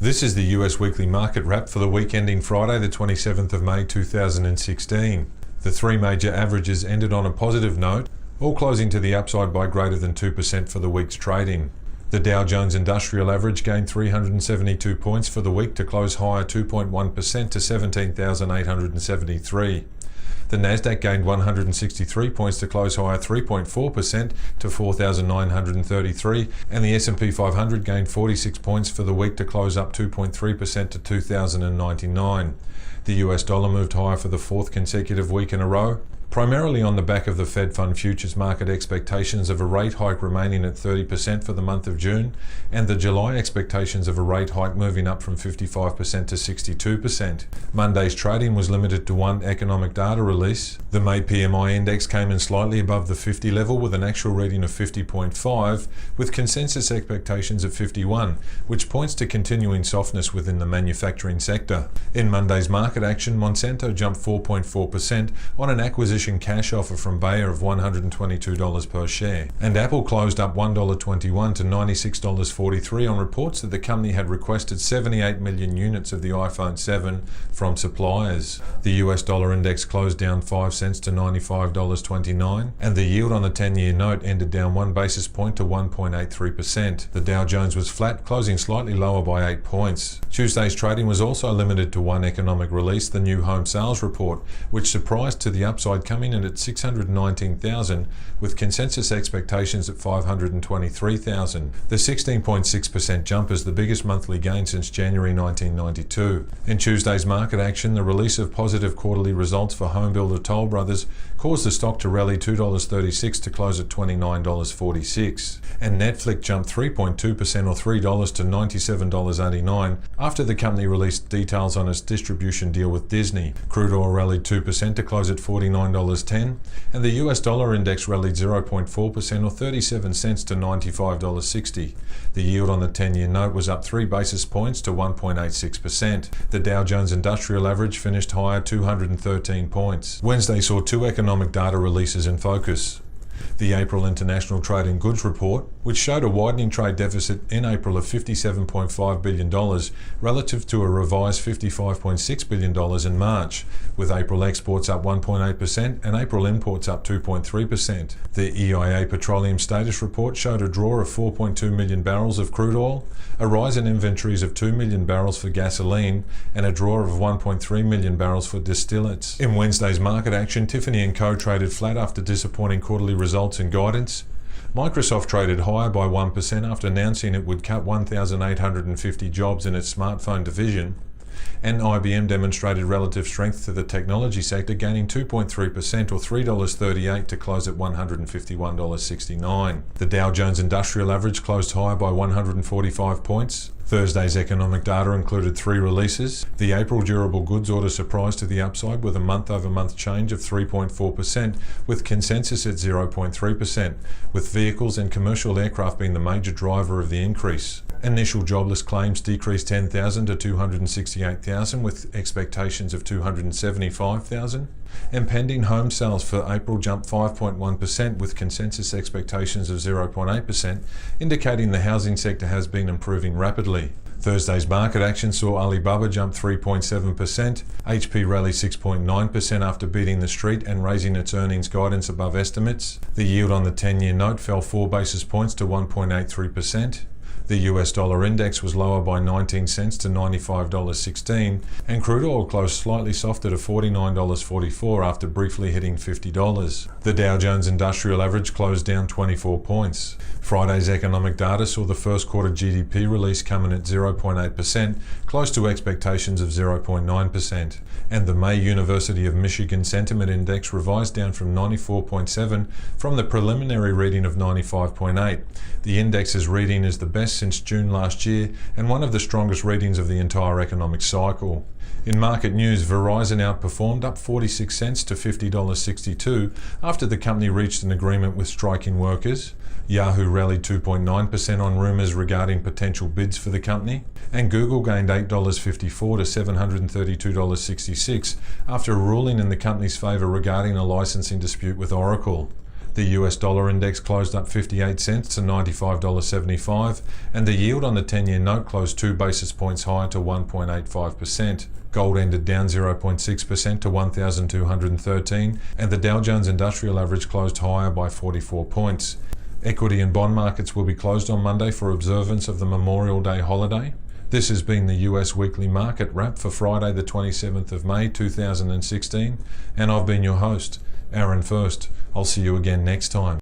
This is the US Weekly Market Wrap for the week ending Friday, the 27th of May 2016. The three major averages ended on a positive note, all closing to the upside by greater than 2% for the week's trading. The Dow Jones Industrial Average gained 372 points for the week to close higher 2.1% to 17,873. The Nasdaq gained 163 points to close higher 3.4% to 4,933, and the S&P 500 gained 46 points for the week to close up 2.3% to 2,099. The US dollar moved higher for the fourth consecutive week in a row, primarily on the back of the Fed Fund futures market expectations of a rate hike remaining at 30% for the month of June, and the July expectations of a rate hike moving up from 55% to 62%. Monday's trading was limited to one economic data release. The May PMI index came in slightly above the 50 level with an actual reading of 50.5, with consensus expectations of 51, which points to continuing softness within the manufacturing sector. In Monday's market action, Monsanto jumped 4.4% on an acquisition cash offer from Bayer of $122 per share, and Apple closed up $1.21 to $96.43 on reports that the company had requested 78 million units of the iPhone 7 from suppliers. The US dollar index closed down 5 cents to $95.29, and the yield on the 10-year note ended down 1 basis point to 1.83%. The Dow Jones was flat, closing slightly lower by 8 points. Tuesday's trading was also limited to one economic release, the new home sales report, which surprised to the upside, coming in at 619,000 with consensus expectations at 523,000. The 16.6% jump is the biggest monthly gain since January 1992. In Tuesday's market action, the release of positive quarterly results for home builder Toll Brothers caused the stock to rally $2.36 to close at $29.46. And Netflix jumped 3.2% or $3 to $97.89 after the company released details on its distribution deal with Disney. Crude oil rallied 2% to close at $49.10, and the US dollar index rallied 0.4% or 37 cents to $95.60. The yield on the 10-year note was up 3 basis points to 1.86%. The Dow Jones Industrial Average finished higher 213 points. Wednesday saw two economic data releases in focus. The April International Trade in Goods report, which showed a widening trade deficit in April of $57.5 billion relative to a revised $55.6 billion in March, with April exports up 1.8% and April imports up 2.3%. The EIA Petroleum Status Report showed a draw of 4.2 million barrels of crude oil, a rise in inventories of 2 million barrels for gasoline, and a draw of 1.3 million barrels for distillates. In Wednesday's market action, Tiffany & Co. traded flat after disappointing quarterly results and guidance. Microsoft traded higher by 1% after announcing it would cut 1,850 jobs in its smartphone division, and IBM demonstrated relative strength to the technology sector, gaining 2.3% or $3.38 to close at $151.69. The Dow Jones Industrial Average closed higher by 145 points. Thursday's economic data included three releases. The April durable goods order surprised to the upside with a month-over-month change of 3.4%, with consensus at 0.3%, with vehicles and commercial aircraft being the major driver of the increase. Initial jobless claims decreased 10,000 to 268,000, with expectations of 275,000. And pending home sales for April jumped 5.1%, with consensus expectations of 0.8%, indicating the housing sector has been improving rapidly. Thursday's market action saw Alibaba jump 3.7%, HP rally 6.9% after beating the street and raising its earnings guidance above estimates. The yield on the 10-year note fell 4 basis points to 1.83%. The US dollar index was lower by 19 cents to $95.16, and crude oil closed slightly softer to $49.44 after briefly hitting $50. The Dow Jones Industrial Average closed down 24 points. Friday's economic data saw the first quarter GDP release come in at 0.8%, close to expectations of 0.9%, and the May University of Michigan Sentiment Index revised down from 94.7 from the preliminary reading of 95.8. The index's reading is the best since June last year and one of the strongest readings of the entire economic cycle. In market news, Verizon outperformed, up 46 cents to $50.62 after the company reached an agreement with striking workers. Yahoo rallied 2.9% on rumours regarding potential bids for the company, and Google gained $8.54 to $732.66 after a ruling in the company's favour regarding a licensing dispute with Oracle. The US dollar index closed up 58 cents to $95.75, and the yield on the 10-year note closed 2 basis points higher to 1.85%. Gold ended down 0.6% to $1,213, and the Dow Jones Industrial Average closed higher by 44 points. Equity and bond markets will be closed on Monday for observance of the Memorial Day holiday. This has been the US Weekly Market Wrap for Friday the 27th of May 2016, and I've been your host, Aaron First. I'll see you again next time.